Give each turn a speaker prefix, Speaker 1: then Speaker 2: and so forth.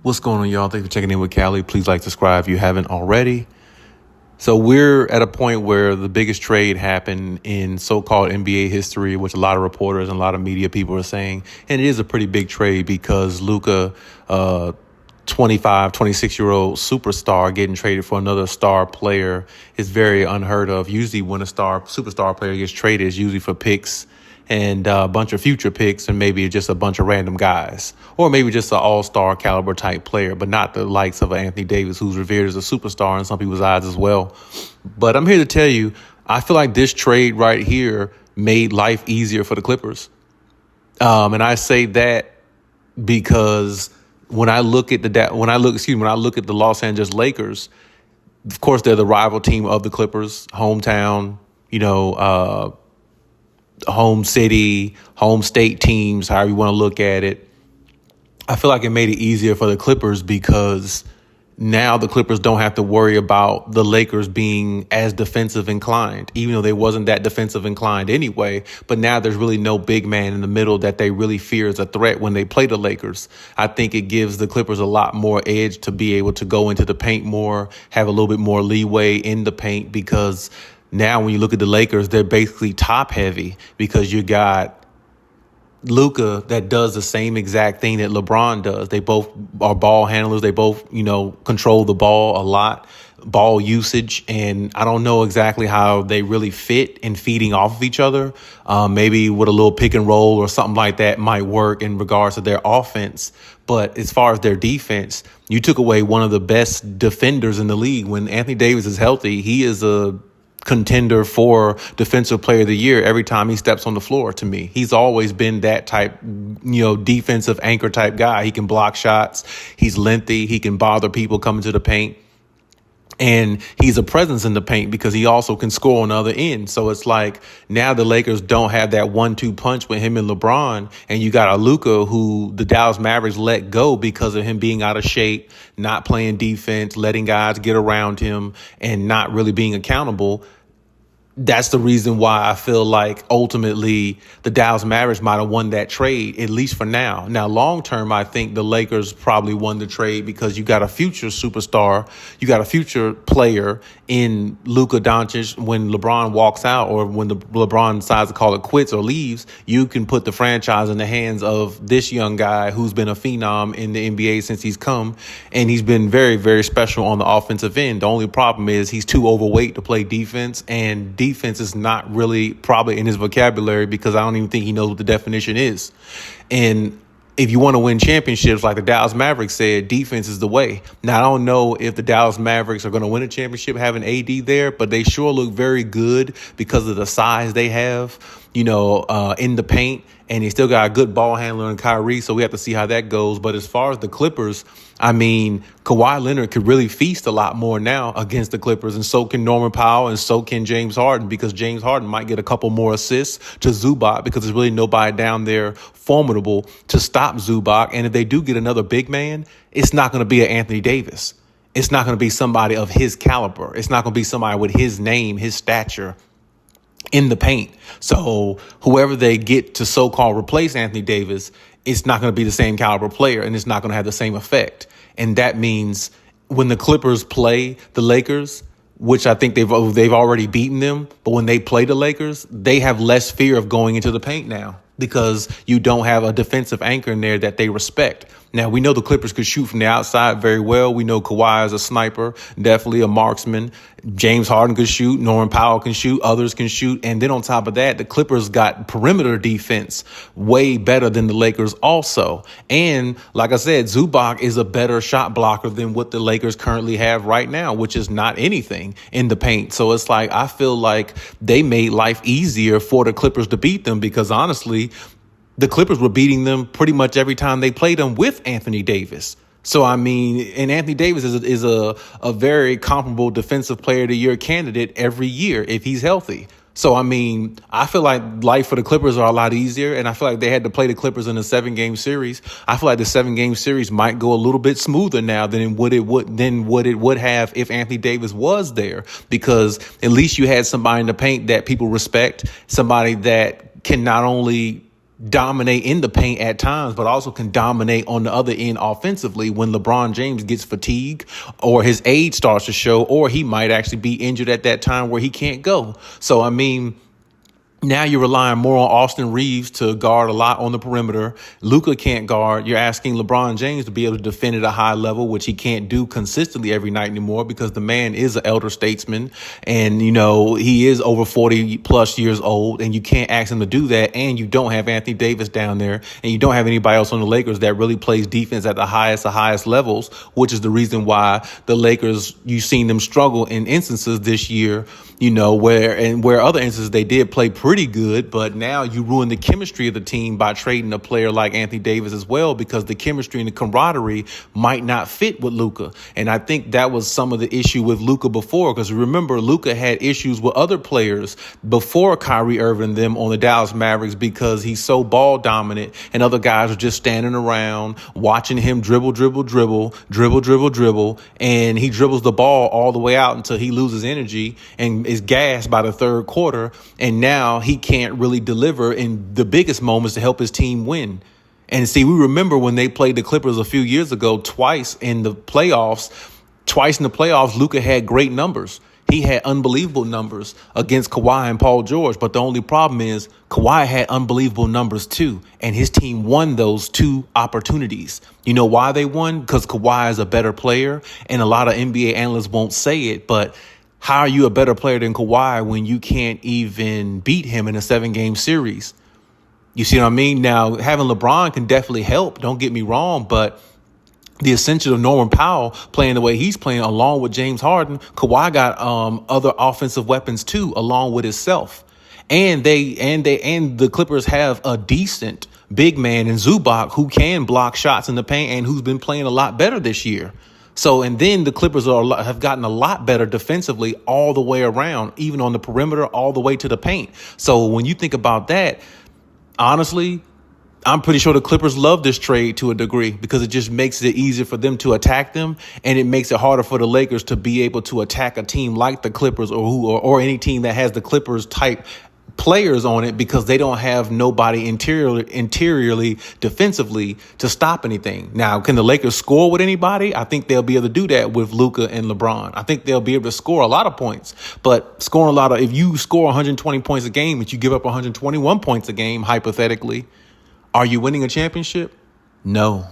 Speaker 1: What's going on, y'all? Thanks for checking in with Callie. Please like, subscribe if you haven't already. So we're at a point where the biggest trade happened in so-called NBA history, which a lot of reporters and a lot of media people are saying. And it is a pretty big trade because Luka, 25, 26-year-old superstar getting traded for another star player is very unheard of. Usually when a superstar player gets traded, it's usually for picks and a bunch of future picks and maybe just a bunch of random guys, or maybe just an all-star caliber type player, but not the likes of Anthony Davis, who's revered as a superstar in some people's eyes as well. But I'm here to tell you, I feel like this trade right here made life easier for the Clippers. And I say that because when I look at the Los Angeles Lakers, of course they're the rival team of the Clippers, hometown, home city, home state teams, however you want to look at it. I feel like it made it easier for the Clippers because now the Clippers don't have to worry about the Lakers being as defensive inclined, even though they wasn't that defensive inclined anyway. But now there's really no big man in the middle that they really fear as a threat when they play the Lakers. I think it gives the Clippers a lot more edge to be able to go into the paint more, have a little bit more leeway in the paint, because now when you look at the Lakers, they're basically top heavy because you got Luka that does the same exact thing that LeBron does. They both are ball handlers. They both, control the ball a lot, ball usage. And I don't know exactly how they really fit in feeding off of each other. Maybe with a little pick and roll or something like that might work in regards to their offense. But as far as their defense, you took away one of the best defenders in the league. When Anthony Davis is healthy, he is a contender for defensive player of the year every time he steps on the floor. To me, he's always been that type, defensive anchor type guy. He can block shots. He's lengthy. He can bother people coming to the paint. And he's a presence in the paint because he also can score on the other end. So it's like now the Lakers don't have that 1-2 punch with him and LeBron. And you got a Luka who the Dallas Mavericks let go because of him being out of shape, not playing defense, letting guys get around him and not really being accountable. That's the reason why I feel like ultimately the Dallas Mavericks might have won that trade, at least for now. Now, long term, I think the Lakers probably won the trade because you got a future superstar, you got a future player in Luka Doncic. When LeBron walks out or when LeBron decides to call it quits or leaves, you can put the franchise in the hands of this young guy who's been a phenom in the NBA since he's come. And he's been very, very special on the offensive end. The only problem is he's too overweight to play defense, and defense is not really probably in his vocabulary because I don't even think he knows what the definition is. And if you want to win championships, like the Dallas Mavericks said, defense is the way. Now, I don't know if the Dallas Mavericks are going to win a championship having AD there, but they sure look very good because of the size they have, in the paint. And they still got a good ball handler in Kyrie, so we have to see how that goes. But as far as the Clippers, Kawhi Leonard could really feast a lot more now against the Clippers, and so can Norman Powell, and so can James Harden, because James Harden might get a couple more assists to Zubac because there's really nobody down there formidable to stop Zubac. And if they do get another big man, it's not going to be an Anthony Davis. It's not going to be somebody of his caliber. It's not going to be somebody with his name, his stature in the paint. So whoever they get to so-called replace Anthony Davis, it's not going to be the same caliber player, and it's not going to have the same effect. And that means when the Clippers play the Lakers, which I think they've already beaten them, but when they play the Lakers, they have less fear of going into the paint now because you don't have a defensive anchor in there that they respect. Now, we know the Clippers could shoot from the outside very well. We know Kawhi is a sniper, definitely a marksman. James Harden could shoot. Norman Powell can shoot. Others can shoot. And then on top of that, the Clippers got perimeter defense way better than the Lakers also. And like I said, Zubac is a better shot blocker than what the Lakers currently have right now, which is not anything in the paint. So it's like I feel like they made life easier for the Clippers to beat them because honestly, the Clippers were beating them pretty much every time they played them with Anthony Davis. So, and Anthony Davis is a very comparable defensive player of the year candidate every year if he's healthy. So, I feel like life for the Clippers are a lot easier, and I feel like they had to play the Clippers in a 7-game series. I feel like the 7-game series might go a little bit smoother now than what it would have if Anthony Davis was there, because at least you had somebody in the paint that people respect, somebody that can not only dominate in the paint at times, but also can dominate on the other end offensively when LeBron James gets fatigued or his age starts to show, or he might actually be injured at that time where he can't go. So, I mean, now you're relying more on Austin Reeves to guard a lot on the perimeter. Luka can't guard. You're asking LeBron James to be able to defend at a high level, which he can't do consistently every night anymore because the man is an elder statesman. And, you know, he is over 40 plus years old, and you can't ask him to do that. And you don't have Anthony Davis down there, and you don't have anybody else on the Lakers that really plays defense at the highest levels, which is the reason why the Lakers, you've seen them struggle in instances this year, you know, where other instances they did play pretty good, but now you ruin the chemistry of the team by trading a player like Anthony Davis as well, because the chemistry and the camaraderie might not fit with Luka. And I think that was some of the issue with Luka before, because remember, Luka had issues with other players before Kyrie Irving and them on the Dallas Mavericks because he's so ball dominant, and other guys are just standing around watching him dribble, and he dribbles the ball all the way out until he loses energy and is gassed by the third quarter, and now he can't really deliver in the biggest moments to help his team win. And see, we remember when they played the Clippers a few years ago, twice in the playoffs, Luka had great numbers. He had unbelievable numbers against Kawhi and Paul George. But the only problem is Kawhi had unbelievable numbers too. And his team won those two opportunities. You know why they won? Because Kawhi is a better player. And a lot of NBA analysts won't say it, but how are you a better player than Kawhi when you can't even beat him in a 7-game series? You see what I mean? Now, having LeBron can definitely help. Don't get me wrong, but the essential of Norman Powell playing the way he's playing along with James Harden, Kawhi got other offensive weapons too, along with himself. And the Clippers have a decent big man in Zubac who can block shots in the paint and who's been playing a lot better this year. So, and then the Clippers have gotten a lot better defensively all the way around, even on the perimeter, all the way to the paint. So when you think about that, honestly, I'm pretty sure the Clippers love this trade to a degree because it just makes it easier for them to attack them, and it makes it harder for the Lakers to be able to attack a team like the Clippers or any team that has the Clippers type players on it, because they don't have nobody interiorly defensively to stop anything. Now, can the Lakers score with anybody? I think they'll be able to do that with Luka and LeBron. I think they'll be able to score a lot of points, but if you score 120 points a game, but you give up 121 points a game, hypothetically, are you winning a championship? No.